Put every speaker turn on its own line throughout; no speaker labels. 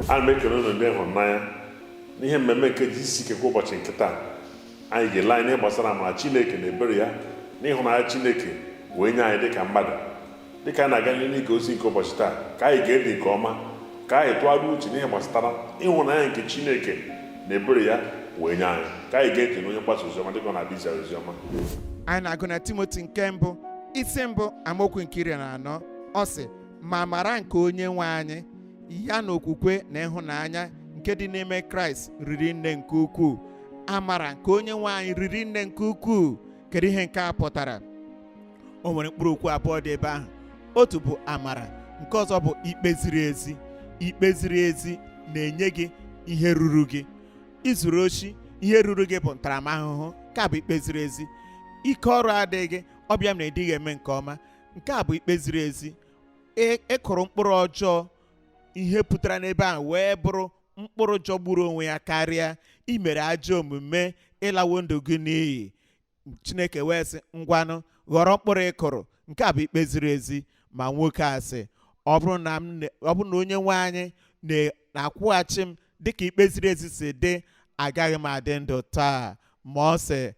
ana m ekele unu ndị ịhụnanya n'ihe mmemme nke GCK kwa ụbọchị nke taa. Anyị ga-ele anya ihe gbasara amara Chineke na ebere ya na ịhụnanya Chineke wee nye anyị dịka mmadụ. Dịka anyị na-aga n'ihu ige ozi nke ụbọchị taa, ka anyị ga-edi nke ọma, ka anyị tụgharịa uche n'ihe gbasara ịhụnanya nke Chineke na ebere ya wee nye anyị. Ka anyị ga-ekele onye mgbasa oziọma dịka ọ na-abịa izi oziọma.
Anyị na-agụ na Timoti nke mbụ isi mbụ amaokwu nke 14. Ọ sị, ma amara nke onye nwe anyị ya na okwukwe na ịhụnanya nke dị n'ime Kraịst riri nne nke ukwuu. Amara nke onye nwe anyị riri nne nke ukwuu. Kedu ihe nke a pụtara? O nwere mkpụrụ okwu abụọ dị ebe ahụ. Otu bụ amara, nke ọzọ bụ ikpe ziri ezi. Ikpe ziri ezi na-enye gị ihe ruru gị. Izuru oshi, ihe ruru gị bụ ntaramahụhụ. Nke a bụ ikpe ziri ezi. Ike ọrụ adịghị, ọbịa m na-edighị eme nke ọma. Nke a bụ ikpe ziri ezi. Ịkụrụ mkpụrụ ọjọọ, ihe pụtara n'ebe ahụ wee bụrụ mkpụrụ jọgburu onwe ya karịa. Imere ajọ omume, ịlawo ndụ gị n'iyi. Chineke wee sị, ngwanụ ghọrọ mkpụrụ ịkụrụ. Nke a bụ ikpe ziri ezi. Ma nwoke a sị, ọ bụrụ na onye nwe anyị na-akwụghachi m dịka ikpe ziri ezi si dị, agaghị m adị ndụ taa. Ma ọ sị,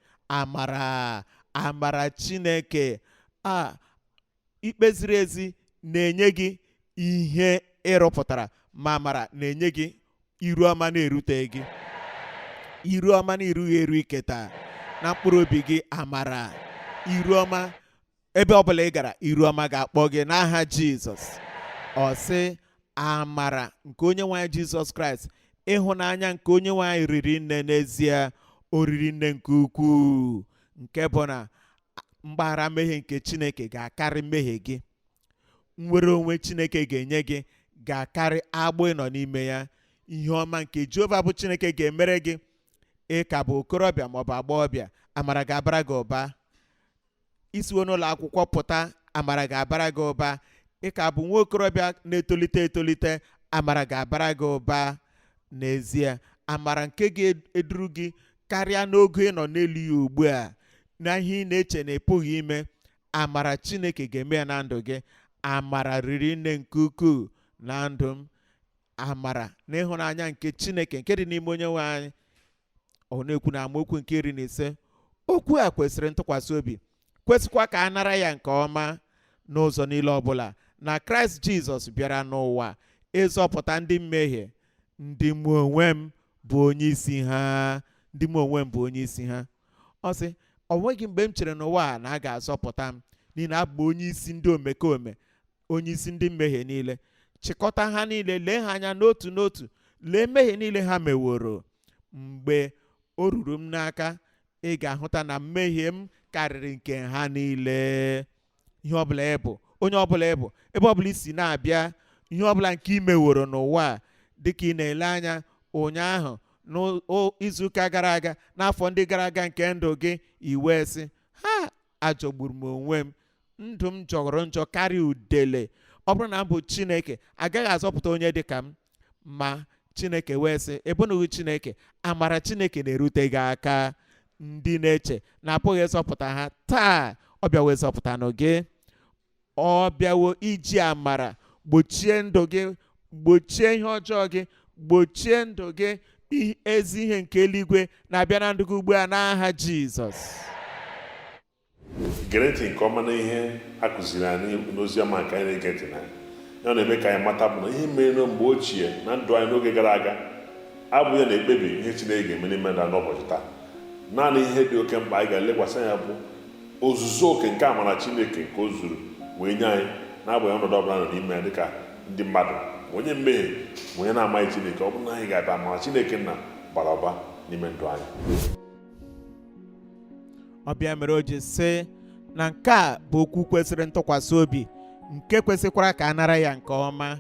amara Chineke, ikpe ziri ezi na-enye gị ihe ịrụpụtara, ma amara na-enye gị iru ọma na-erute gị, iru ọma na-erughị eru iketa na mkpụrụ obi gị. Amara, iru ọma, ebe ọbụla ị gara, iru ọma ga-akpọ gị n'aha Jizọs. Ọ sị, amara nke onye nwe anyị Jizọs Kraịst, ịhụnanya nke onye nwe anyị riri nne, n'ezie o riri nne nke ukwuu, nke bụ na mgbaghara mmehie nke Chineke ga-akarị mmehie gị. Nnwere onwe Chineke ga-enye gị ga-akarị agbụ ịnọ n'ime ya. Ihe ọma nke Jehova bụ Chineke ga-emere gị. Ị ka bụ okorobịa maọbụ agbọghọbịa, amara ga-abara gị ụba. Isiwo n'ụlọ akwụkwọ pụta, amara ga-abara gị ụba. Ị ka bụ nwa okorobịa na-etolite etolite, amara ga-abara gị ụba. N'ezie, amara nke ga-eduru gị karịa n'oge ị nọ n'elu ya ugbu a, na ihe ị na-eche na ịpụghị ime, amara Chineke ga-eme ya na ndụ gị. Amara riri nne nke ukwuu na ndụ m. Amara na ịhụnanya nke Chineke nke dị n'ime onye nwe anyị. Ọ na-ekwu na amaokwu nke 15, okwu a kwesịrị ntụkwasị obi, kwesịkwa ka a nara ya nke ọma n'ụzọ niile ọbụla, na Kraịst Jizọs bịara n'ụwa ịzọpụta ndị mmehie, ndị mụ onwe m bụ onye isi ha. Ndị mụ onwe m bụ onye isi ha. Ọ sị, ọ nweghị mgbe m chere n'ụwa a na a ga-azọpụta m, n'ihi na abụ onye isi ndị omekome, onye isi ndị mmehie niile. Chịkọta ha niile, lee ha anya n'otu n'otu, lee mmehie niile ha meworo. Mgbe o ruru m n'aka, ị ga-ahụta na mmehie m karịrị nke ha niile. Ihe ọbụla ịbụ, onye ọbụla ịbụ, ebe ọbụla isi na-abịa, ihe ọbụla nke ị meworo n'ụwa, dịka ị na-ele anya ụnyaahụ, n'izuụka gara aga, n'afọ ndị gara aga nke ndụ gị, iwe sị, ha ajọgburu m onwe m, ndụ m jọrọ njọ karịa udele. Ọ bụrụ na m bụ Chineke, agaghị azọpụta onye dị ka m. Ma Chineke wee sị, ebụnụghị Chineke, amara Chineke na-erute gị aka. Ndị na-eche na apụghị ịzọpụta ha, taa ọ bịawo ịzọpụtanụ gị. Ọ bịawo iji amara gbochie ndụ gị, gbochie ihe ọjọọ gị, gbochie ndụ gị ezi ihe nke eluigwe na-abịa na ndụ gị ugbu a n'aha Jizọs.
Gere ntị nke ọma na ihe a kụziri anyị n'ozi ọma nke anyị na-ege ntị na ya na-eme ka anyị mata bụ na ihe mere mgbe ochie na ndụ anyị n'oge gara aga abụghị na-ekpebi ihe Chineke ga-eme n'ime ndụ n'ụbọchị taa. Naanị ihe dị oke mkpa anyị ga-elekwasị anya bụ ozuzu oke nke amara Chineke nke o zuru wee nye anyị na-abụghị ọnọdụ ọbụla nọ n'ime ya dịka ndị mmadụ, onye mmehie ma onye na-amaghị Chineke. Ọ bụrụ na anyị ga-abịa amara Chineke na bara ụba n'ime ndụ anyị.
Ọbịa mere o ji sị na nke a bụ okwu kwesịrị ntụkwasị obi, nke kwesịkwara ka a nara ya nke ọma.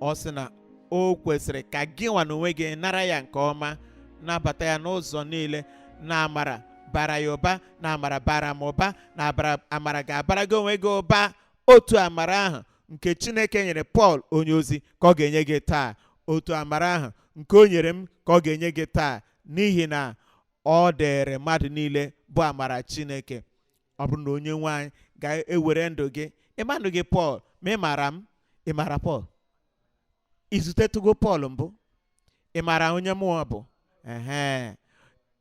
Ọ sị na o kwesịrị ka gị nwa n'onwe gị nara ya nke ọma, nabata ya n'ụzọ niile, na amara bara ya ụba, na amara bara m ụba, na amara ga-abara gị onwe gị ụba. Otu amara ahụ nke Chineke nyere Pọl onye ozi ka ọ ga-enye gị taa. Otu amara ahụ nke o nyere m ka ọ ga-enye gị taa, n'ihi na ọ dịrị mmadụ niile bụ amara Chineke. Ọ bụrụ na onye nwe anyị ga-ewere ndụ gị, ịma ndụ gị Pọl, ma ị mara m, ị mara Pọl, izutetugo Pọl mbụ? Ị mara onye mụọ bụ?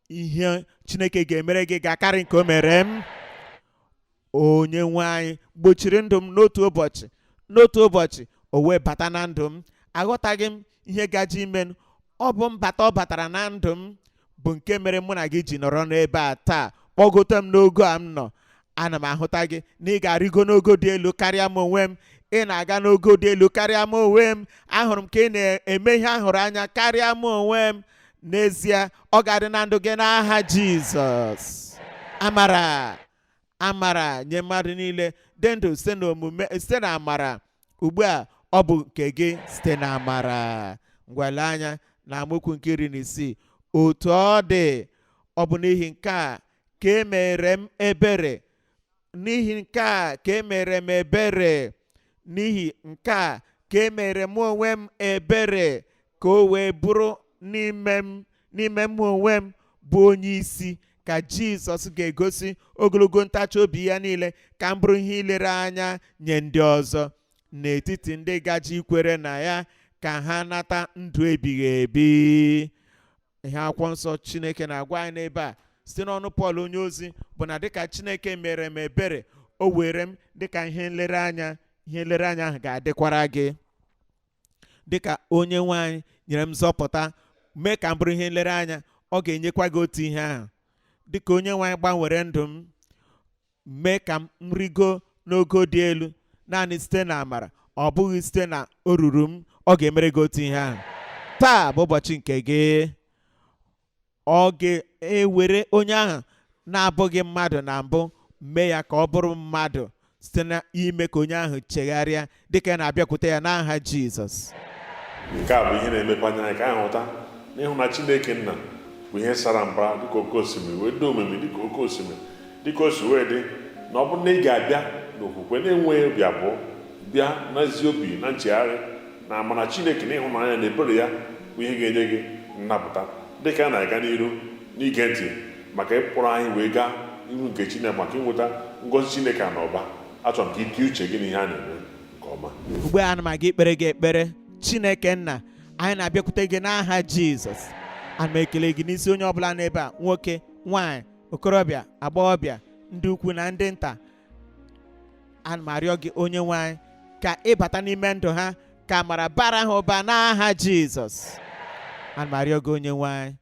Ihe Chineke ga-emere gị ga-akarị nke o mere m. Onye nwe anyị gbochiri ndụ m n'otu ụbọchị o wee bata na ndụ m. Aghọtaghị m ihe gaji ime. Ọ bụ mbata ọ batara na ndụ m bụ nke mere mụ na gị ji nọrọ n'ebe a taa, kpọgote m n'ogo a m nọ. Ana m ahụta gị na ị ga-arịgo n'ogo dị elu karịa m onwe m. Ị na-aga n'ogo dị elu karịa m onwe m. Ahụrụ m ka ị na-eme ihe ahụrụ anya karịa m onwe m. N'ezie, ọ ga-adị na ndụ gị n'aha Jizọs. Amara nye mmadụ niile dị ndụ site n'omume, site na amara. Ugbu a ọ bụ nke gị site na amara. Ngwale anya na amaokwu nke 16. Otu ọ dị, ọ bụ n'ihi nke a ka e mere m ebere. N'ihi nke a ka e mere m ebere. N'ihi nke a ka e mere m onwe m ebere, ka o wee bụrụ n'ime m onwe m bụ onye isi, ka Jizọs ga-egosi ogologo ntachi obi ya niile, ka m bụrụ ihe ilere anya nye ndị ọzọ n'etiti ndị gaji ikwere na ya, ka ha nata ndụ ebighị ebi. Ihe akwụkwọ nsọ Chineke na-agwa anyị n'ebe a site n'ọnụ Pọl onye ozi bụ na dịka Chineke mere m ebere, o were m dịka ihe nlereanya. Ihe nlereanya ahụ ga-adịkwara gị. Dịka onye nwe anyị nyere m nzọpụta, mee ka m bụrụ ihe nlereanya, ọ ga-enyekwa gị otu ihe ahụ. Dịka onye nwe anyị gbanwere ndụ m, mee ka m rigo n'ogo dị elu naanị site na amara, ọ bụghị site na oruru m, ọ ga-emere gị otu ihe ahụ. Taa bụ ụbọchị nke gị. Ọ ga-ewere onye ahụ na-abụghị mmadụ na mbụ, mee ya ka ọ bụrụ mmadụ site na ime ka onye ahụ chegharịa dịka na-abịakwute ya n'aha Jizọs.
Nke a bụ ihe na-emekwa anyị ka anyị hụta n'ịhụ na Chineke Nna bụ ihe sara mbara dịka oke osimiri, wee dị omimi dịka oke osimiri, dịka o si wee dị na ọ bụrụ na ị ga-abịa n'okwukwe na-enweghị obi abụọ, bịa n'ezi obi na nchegharị na amara Chineke na ịhụnanya na ebere ya, bụ ihe ga-enye gị nnapụta. Dịka a na-aga n'iru n'ige ntị maka ịkpọrọ anyị wee gaa ihu nke Chineke, maka ịnweta ngọzi Chineke na ọba, achọrọ m ka itinye uche gị n'ihe a na-eme nke ọma.
Ugbu a ana m aga ikpere gị ekpere. Chineke Nna, anyị na-abịakwute gị n'aha Jizọs. Ana m ekele gị n'isi onye ọbụla n'ebe a, nwoke, nwaanyị, okorobịa, agbọghọbịa, ndị ukwu na ndị nta. Ana m arịọ gị onye nwaanyị ka ịbata n'ime ndụ ha, ka amara bara ha ụba n'aha Jizọs. Ana m arịọ gị onye nwaanyị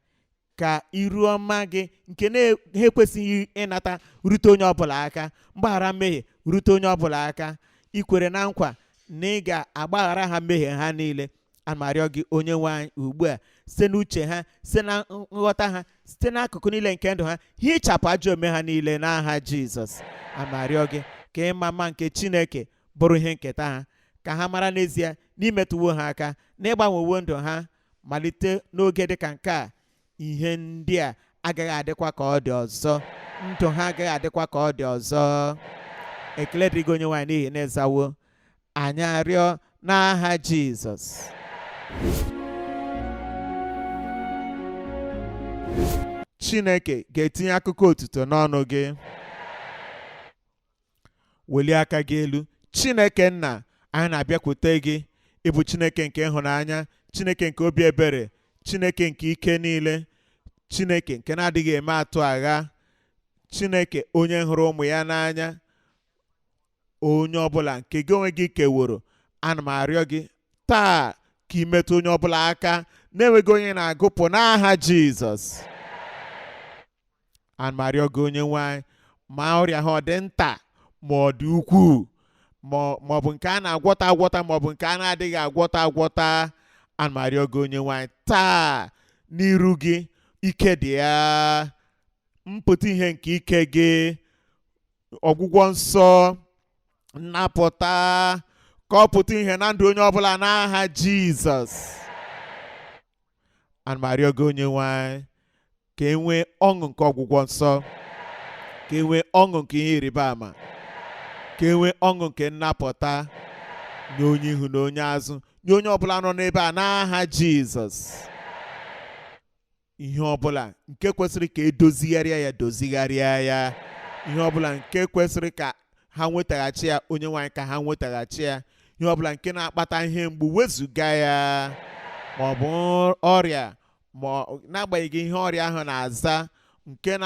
ka iru ọma gị nke ha ekwesịghị ịnata rute onye ọbụla aka. Mgbaghara mmehie rute onye ọbụla aka. Ikwere na nkwa na ị ga-agbaghara ha mmehie ha niile. Ana m arịọ gị onye nwaanyị ugbu a, site n'uche ha, site na nghọta ha, site n'akụkụ niile nke ndụ ha, hichapụ ajọ omume ha niile n'aha Jizọs. Ana m arịọ gị ka ịma mma nke Chineke bụrụ ihe nketa ha, ka ha mara n'ezie n'imetụwo ha aka, na ịgbanwewo ndụ ha. Malite n'oge dịka nke a, ihe ndị a agaghị adịkwa ka ọ dị ọzọ. Ndụ ha agaghị adịkwa ka ọ dị ọzọ. Ekele dịrị gị onye nwaanyị n'ihi na ịzawo anyị arịọ n'aha Jizọs. Chineke ga-etinye akụkọ otuto n'ọnụ gị. Welie aka gị elu. Chineke Nna, anyị na-abịakwute gị. Ị bụ Chineke nke ịhụnanya, Chineke nke obi ebere, Chineke nke ike niile, Chineke nke na-adịghị eme atụ agha, Chineke onye hụrụ ụmụ ya n'anya, onye ọbụla nke gị onwe gị keworo. Ana m arịọ gị taa ka ị metụ onye ọbụla aka na-enweghị onye na-agụpụ n'aha Jizọs. Ana m arịọ gị onye nwaanyị, ma ọrịa ha ọ dị nta ma ọ dị ukwuu, ma ọ bụ nke a na-agwọta agwọta, ma ọ bụ nke a na-adịghị agwọta agwọta. Ana m arịọ gị onye nwaanyị taa n'iru gị, ike dị ya, mpụta ihe nke ike gị, ọgwụgwọ nsọ, nnapụta, ka ọ pụta ihe na ndụ onye ọbụla n'aha Jizọs. Ana m arịọ gị onye nwaanyị ka e nwee ọṅụ nke ọgwụgwọ nsọ, ka e nwee ọṅụ nke ihe ịrịba ama, ka e nwee ọṅụ nke nnapụta nye onye ihu na onye azụ, nye onye ọbụla nọ n'ebe a n'aha Jizọs. Ihe ọbụla nke kwesịrị ka edozigharịa ya, dozigharịa ya. Ihe ọbụla nke kwesịrị ka ha nwetaghachi ya, onye nwaanyị ka ha nwetaghachi ya. ihe ọbụla nke na-akpata ihe mgbu wezụga ya, ma ọ bụ ọrịa, ma n'agbanyeghị ihe ọrịa ahụ na-aza, nke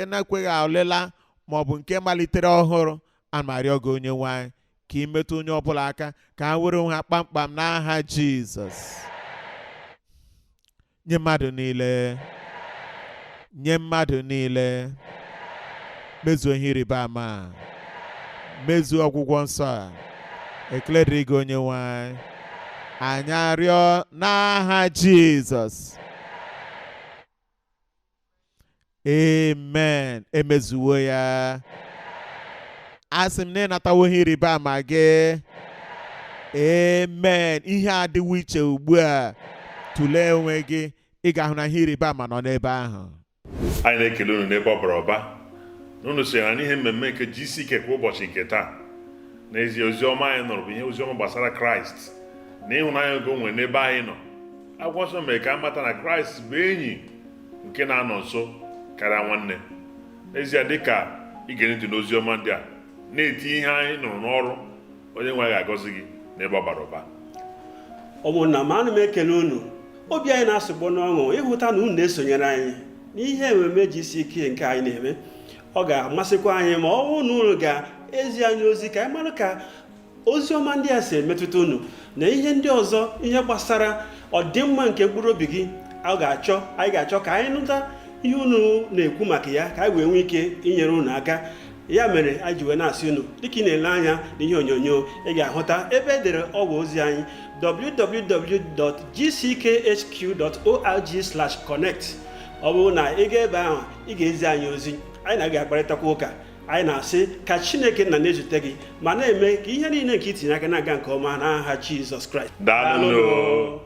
na-ekweghị ọlịla, ma ọ bụ nke malitere ọhụrụ. Ana m arịọ gị onye nwanyị ka ị metụ onye ọbụla aka ka ha were onwe ha kpamkpam n'aha Jizọs. Nye mmadụ niile mezuo ihe ịrịba ama, mezuo ọgwụgwọ nsọ a. Ekele dịrị gị onye nwanyị, anyị arịọ n'aha Jizọs. Amen. Emezuwo ya. Asị m na ịnatawo ihe ịrịba ama gị. Amen. Ihe adịwo iche ugbu a. Tụlee onwe gị, ị ga-ahụ na ihe ịrịba ama nọ n'ebe ahụ.
Anyị na-ekele unu n'ebe ọ bara ụba n'unu sonyere n'ihe mmemme nke GCK kwa ụbọchị nke taa. N'ezie, oziọma anyị nọrọ bụ ihe oziọma gbasara Kraịst na ịhụnanya oge onwe n'ebe anyị nọ. Akwụkwọ nsọ mere ka amata na Kraịst bụ enyi nke na-anọ nso karịa nwanne. N'ezie, dịka ige ntị n'oziọma ndị a na-eti ihe anyị nụrụ n'ọrụ, onye nwe ga-agọzi gị n'ebe ọ bara ụba.
Ụmụnna m, ana m ekele unu. Obi anyị na-asụgbo n'ọṅụ ịhụta na unu na-esonyere anyị n'ihe ememe GCK nke anyị na-eme. Ọ ga-amasịkwa anyị ma ọ bụrụ na unu ga-ezi anyị ozi ka anyị mara ka ozi ọma ndị a si emetụta unu na ihe ndị ọzọ, ihe gbasara ọdịmma nke mkpụrụ obi gị. Anyị ga-achọ ka anyị nụta ihe unu na-ekwu maka ya, ka anyị wee nwee ike inyere unu aka. Ya mere anyị ji wee na-asị unu, dịka ị na-ele anya n'ihe onyonyo, ị ga-ahụta ebe edere ọwa ozi anyị www.gckhq.org/connect. Ọ bụrụ na ị ga ebe ahụ, ị ga-ezi anyị ozi, anyị na-aga akparịtakwa ụka. Anyị na-asị ka Chineke nna na-ezute gị ma na-eme ka ihe niile nke itinye aka na-aga nke ọma n'aha Jizọs Kraịst.
Daalụ.